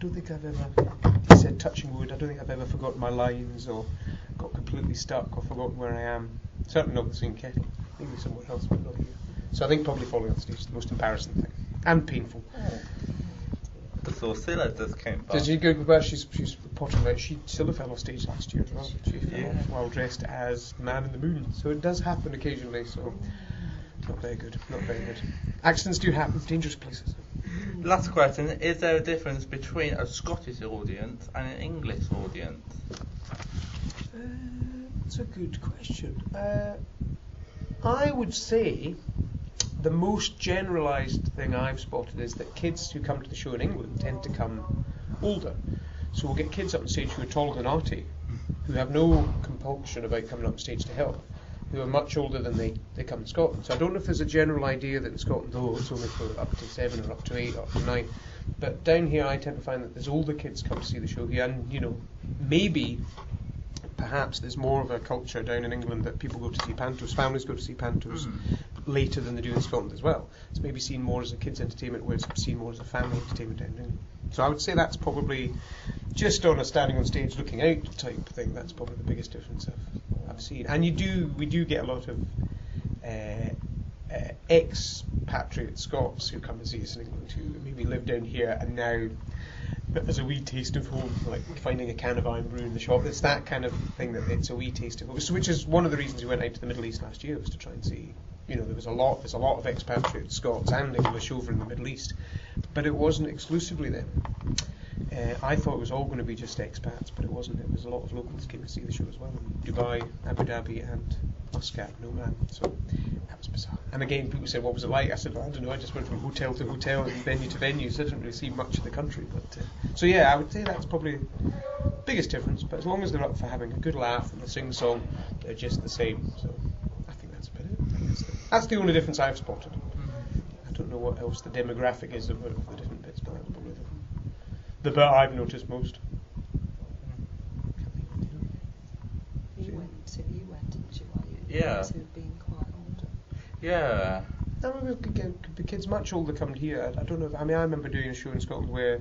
don't think I've ever, he said touching wood, I don't think I've ever forgotten my lines or got completely stuck or forgotten where I am. Certainly not the Singing Kettle, maybe somewhere else, but not here. So I think probably falling off stage is the most embarrassing thing, and painful. I saw Scylla just came back. Did you go back? She's reporting about Scylla fell off stage last year as well. She fell off while dressed as the Man in the Moon. So it does happen occasionally, so not very good, not very good. Accidents do happen, dangerous places. Last question, is there a difference between a Scottish audience and an English audience? That's a good question. I would say the most generalised thing I've spotted is that kids who come to the show in England tend to come older. So we'll get kids up on stage who are taller than Artie, who have no compulsion about coming up on stage to help, who are much older than they come in Scotland. So I don't know if there's a general idea that in Scotland, it's only for up to 7 or up to 8 or up to 9. But down here I tend to find that there's older kids come to see the show here, and maybe perhaps there's more of a culture down in England that people go to see pantos, families go to see pantos later than they do in Scotland as well. It's maybe seen more as a kids' entertainment, whereas it's seen more as a family entertainment down in England. So I would say that's probably, just on a standing on stage looking out type thing, that's probably the biggest difference I've seen. And we do get a lot of expatriate Scots who come and see us in England who maybe live down here and now, as a wee taste of home, like finding a can of iron brew in the shop. It's that kind of thing that it's a wee taste of home. So, which is one of the reasons we went out to the Middle East last year, was to try and see. There's a lot of expatriate Scots and English over in the Middle East, but it wasn't exclusively them. I thought it was all going to be just expats, but it wasn't. It was a lot of locals came to see the show as well in Dubai, Abu Dhabi, and Muscat, Oman. So that was bizarre. And again, people said, "What was it like?" I said, "Well, I don't know. I just went from hotel to hotel and venue to venue, so I didn't really see much of the country." But so yeah, I would say that's probably the biggest difference. But as long as they're up for having a good laugh and a sing-song, they're just the same. So I think that's about it. That's the only difference I've spotted. I don't know what else the demographic is of the different bits, but that's probably the bit I've noticed most. You went, didn't you? Yeah. To being quite older. Yeah. The kids much older coming here. I don't know. I remember doing a show in Scotland where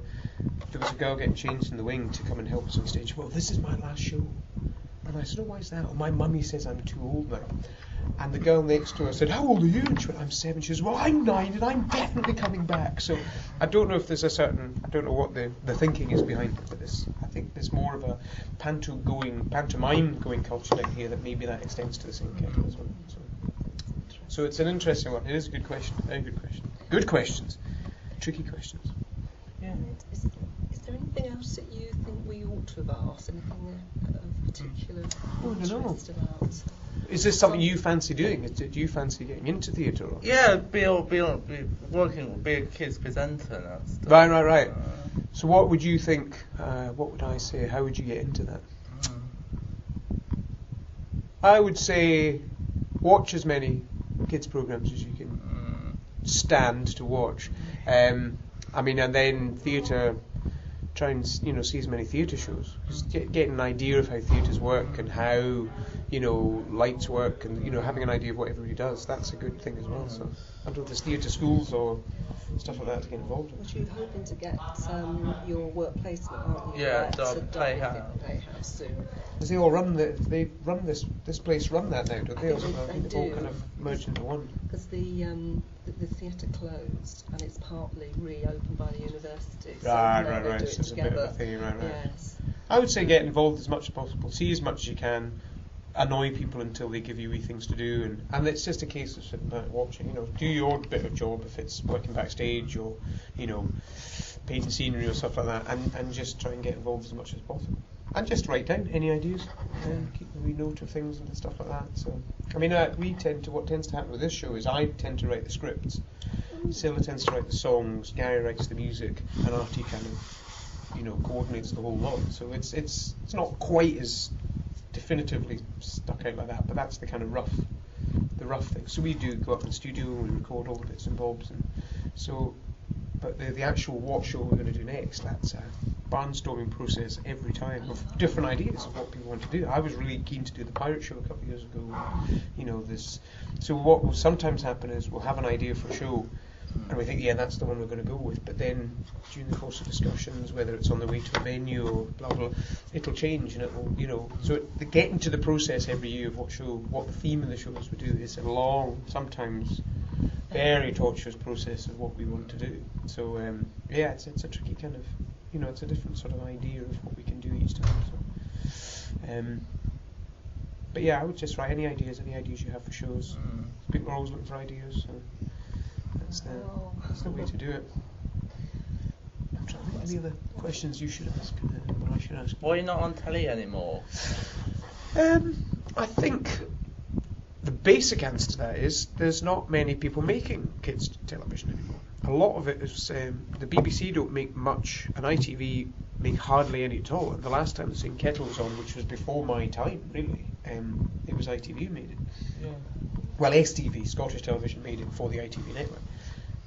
there was a girl getting changed in the wing to come and help us on stage. Well, this is my last show. And I said, "Oh, why is that?" "Oh, my mummy says I'm too old now." And the girl next to her said, "How old are you?" And she went, "I'm 7. She says, "Well, I'm 9 and I'm definitely coming back." So I don't know if there's I don't know what the thinking is behind it, but I think there's more of a pantomime going culture down here that maybe that extends to the Singing Kettle as well. So it's an interesting one. It is a good question. Very good question. Good questions. Tricky questions. Yeah. Is there anything else that you think we ought to have asked? Anything of particular interest about? Is this something you fancy doing? Do you fancy getting into theatre? Yeah, be a kids presenter and that stuff. Right. So what would you think? What would I say? How would you get into that? I would say watch as many kids programs as you can stand to watch. And then theatre. Try and see as many theatre shows. Just get an idea of how theatres work and how lights work, and having an idea of what everybody does. That's a good thing as well. So I don't know if there's theatre schools or stuff like that to get involved in. Well, you're hoping to get your work placement, aren't you? Yeah, Playhouse soon. Because they all run this place run that now, don't they? They've all kind of merged into one. Because the theatre closed and it's partly reopened by the university. So Right. So it's a bit of a thing, right. Yes. I would say get involved as much as possible. See as much as you can. Annoy people until they give you wee things to do, and it's just a case of sitting back watching. Do your bit of job if it's working backstage or painting scenery or stuff like that, and just try and get involved as much as possible. And just write down any ideas and keep a wee note of things and stuff like that. So what tends to happen with this show is I tend to write the scripts, Scylla tends to write the songs, Gary writes the music, and Artie kind of coordinates the whole lot. So it's not quite as definitively stuck out like that, but that's the kind of rough thing. So we do go up in the studio and we record all the bits and bobs, and so. But the actual what show we're going to do next, that's a barnstorming process every time of different ideas of what people want to do. I was really keen to do the pirate show a couple of years ago. So what will sometimes happen is we'll have an idea for a show, and we think, yeah, that's the one we're going to go with. But then, during the course of discussions, whether it's on the way to a venue or blah blah, it'll change, and it will, So the getting to the process every year of what the theme of the shows we do is a long, sometimes very tortuous process of what we want to do. So yeah, it's a tricky kind of, it's a different sort of idea of what we can do each time. So. But yeah, I would just write any ideas you have for shows. People are always looking for ideas, so that's the way to do it. I'm trying to think of any other questions you should ask, or I should ask. Why are you not on telly anymore? I think the basic answer to that is there's not many people making kids television anymore. A lot of it is the BBC don't make much, and ITV make hardly any at all. And the last time the Singing Kettle was on, which was before my time, really, it was ITV who made it. Yeah. Well, STV, Scottish Television, made it for the ITV network.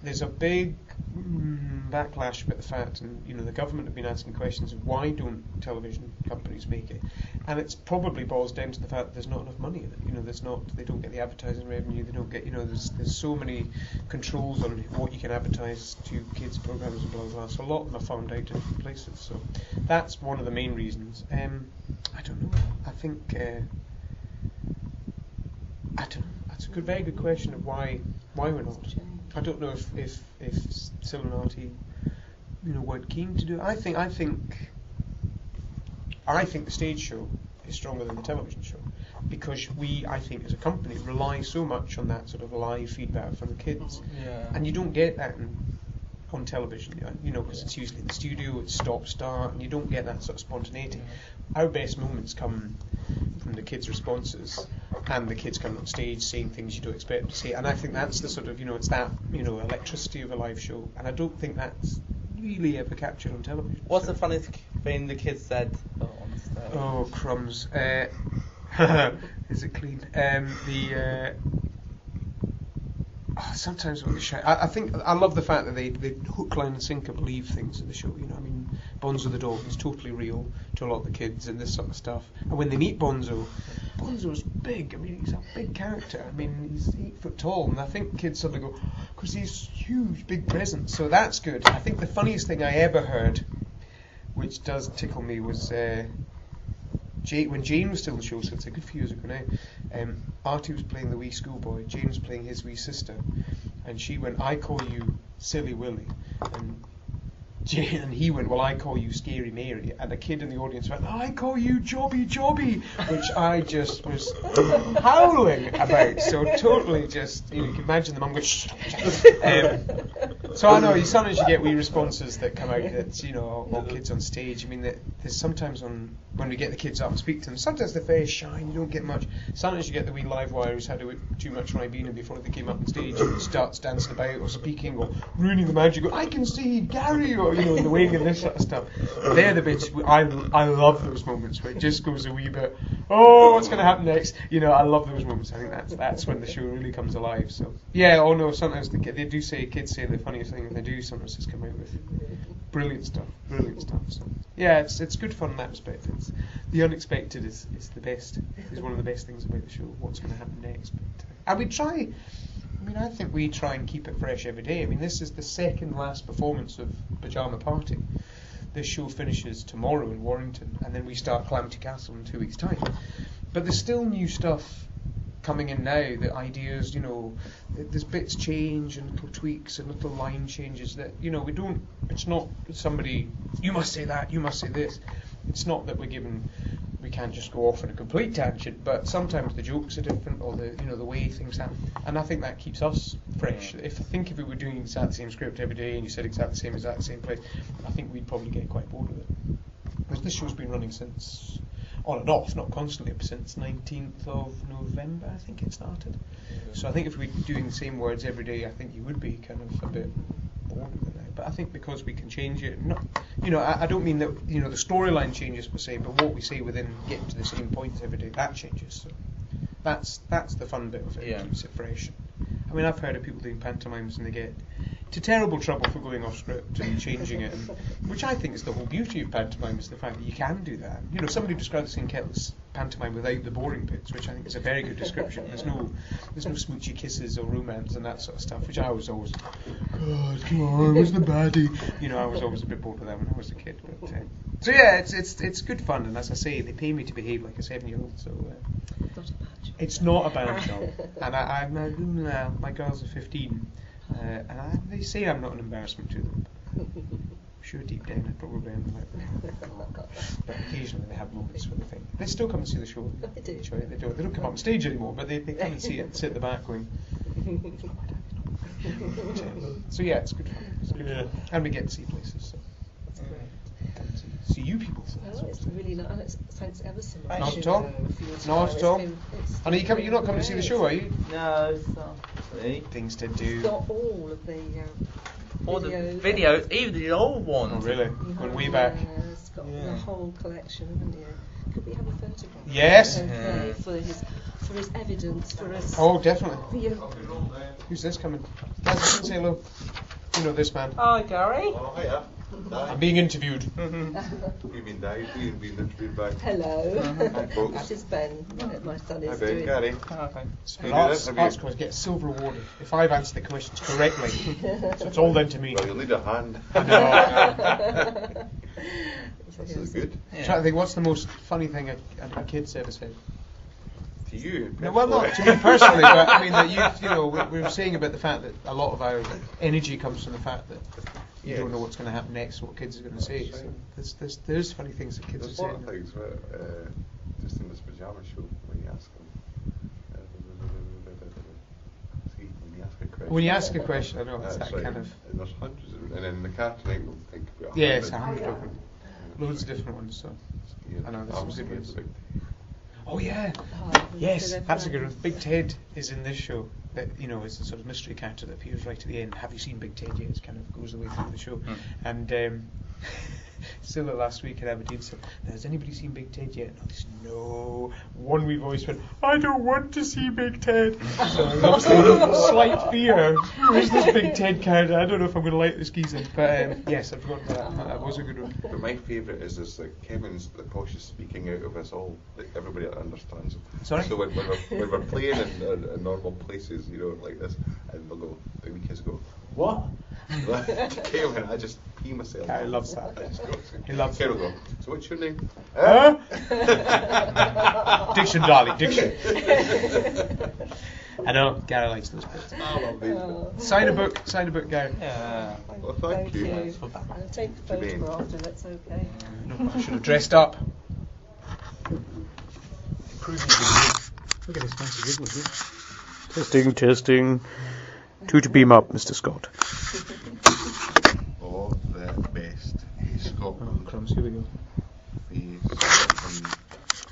There's a big backlash about the fact, and the government have been asking questions of why don't television companies make it, and it's probably boils down to the fact that there's not enough money in it. They don't get the advertising revenue. They don't get, there's so many controls on what you can advertise to kids programs and blah blah blah. So a lot of them are found out in different places. So that's one of the main reasons. I don't know. I think I don't know. That's a very good question of why we're not. I don't know if Siliver Arts weren't keen to do it. I think the stage show is stronger than the television show, because I think as a company rely so much on that sort of live feedback from the kids, and you don't get that on television, because it's usually in the studio, it's stop-start, and you don't get that sort of spontaneity. Our best moments come from the kids' responses, and the kids coming on stage saying things you don't expect them to say, and I think that's the sort of, it's that, electricity of a live show, and I don't think that's really ever captured on television. What's the funniest thing the kids said on stage? Oh, crumbs. Is it clean? Sometimes when they shout, I think I love the fact that they hook, line and sinker believe things in the show. Bonzo the dog is totally real to a lot of the kids and this sort of stuff. And when they meet Bonzo's big. He's a big character. He's 8 foot tall, and I think kids suddenly go, because he's huge, big presence. So that's good. I think the funniest thing I ever heard, which does tickle me, was when Jane was still in the show, so it's a good few years ago now. Artie was playing the wee schoolboy, Jane was playing his wee sister, and she went, "I call you Silly Willy," and he went, "Well, I call you Scary Mary," and a kid in the audience went, "I call you Jobby Jobby," which I just was howling about. So totally just, you can imagine the mum going, "Shh." So I know sometimes you get wee responses that come out that, all kids on stage. That there's sometimes when we get the kids up and speak to them, sometimes they're very shy and you don't get much. Sometimes you get the wee live wire who's had too much Ribena before they came up on stage and starts dancing about or speaking or ruining the magic. Go, "I can see Gary," or in the wing and this sort of stuff. They're the bits I love those moments where it just goes a wee bit, oh, what's going to happen next? I love those moments. I think that's when the show really comes alive. So yeah, sometimes kids say the funniest thing they do sometimes just come out with brilliant stuff. So yeah, it's good fun in that respect. The unexpected is the best. Is one of the best things about the show. What's going to happen next? But and we try. I think we try and keep it fresh every day. This is the second last performance of Pyjama Party. This show finishes tomorrow in Warrington, and then we start Calamity Castle in 2 weeks' time. But there's still new stuff coming in now, the ideas, there's bits change and little tweaks and little line changes that, we don't, it's not somebody, you must say that, you must say this. It's not that we can't just go off on a complete tangent, but sometimes the jokes are different, or the way things happen, and I think that keeps us fresh. If we were doing exactly the same script every day and you said exactly the same place, I think we'd probably get quite bored with it. Because this show's been running since, on and off, not constantly, but since 19th of November, I think it started. So I think if we were doing the same words every day, I think you would be kind of a bit bored with it now. But I think because we can change it, I don't mean that the storyline changes per se, but what we say within getting to the same points every day, that changes. So that's the fun bit of it. It keeps it fresh. I've heard of people doing pantomimes and they get to terrible trouble for going off script and changing it, and, which I think is the whole beauty of pantomime, is the fact that you can do that. You know, somebody described the Singing Kettle as pantomime without the boring bits, which I think is a very good description. There's no smoochy kisses or romance and that sort of stuff, which I was always, God, come on, where's the baddie? You know, I was always a bit bored with that when I was a kid. But, so yeah, it's good fun, and as I say, they pay me to behave like a 7-year-old. So Not a bad job. it's not a bad job, and my girls are 15. And they say I'm not an embarrassment to them. I'm sure deep down I probably am. But occasionally they have moments where they think. They still come and see the show. They do. They don't come on stage anymore, but they come and see it and sit at the back going, so yeah, it's good fun. It's good fun. And we get to see places. So. That's great. See you people. Oh, it's really nice. Thanks ever so much. Not at all. Not at all. And you're not coming to see the show, are you? No, it's not. Things to It's do. got all of the All the videos, even the old ones. Oh really? Going way back. Yeah, it's got the whole collection, haven't you? Could we have a photograph? Yes. Okay, for his evidence, for us. Oh, definitely. For you. Who's this coming? Guys, say hello. You know this man. Hi, Gary. Oh, hiya. I'm being interviewed. You've been Dave, you've been interviewed by. Hello. Hi, folks. This is Ben. My son Hi, is Ben. doing. Gary. Okay. Arts quiz, get a silver award if I've answered the questions correctly. So it's all down to me. Well, you'll need a hand. I know. This is good. I'm trying to think, what's the most funny thing a kid's ever said? To you. No, well, not to me personally, but I mean that you know, we were saying about the fact that a lot of our energy comes from the fact that you don't know what's going to happen next, what kids are going to say. So there's funny things that kids There's are a lot saying. of things where, just in this pyjama show, when you ask them, see, when you ask a question. When you ask a question, I know it's That's that right. kind of. And there's hundreds of them, and then the car tonight will think about Yes, 100. 100 of them. Loads of different ones. So. I know, there's some good ones. Oh yeah. Yes, that's a good one. Big Ted is in this show. That, you know, is the sort of mystery character that appears right at the end. Have you seen Big Ted yet? It kind of goes the way through the show. And Silla last week at Aberdeen said, has anybody seen Big Ted yet? And I said, no. One wee voice went, I don't want to see Big Ted. So obviously slight fear. Who is this Big Ted character? I don't know if I'm going to like this geezer. But yes, I've forgotten that. That was a good one. But my favourite is like Kevin's the cautious speaking out of us all. Like everybody understands him. Sorry? So when we're playing in normal places, you know, like this, and they'll go, the wee kids go, what? Kevin, I just pee myself. Gary loves that. I just go, He loves Kevin it. will go, so what's your name? Huh? Diction, darling, diction. I know, Gary likes those bits. I love these. Oh. Sign a book, Gary. Yeah. Well, thank you. I'll take the photograph and that's okay. No, I should have dressed up. Look at this fancy wiggle here. Testing. 2 to beam up, Mr. Scott. All the best. Oh, Scotland. crumbs, here we go.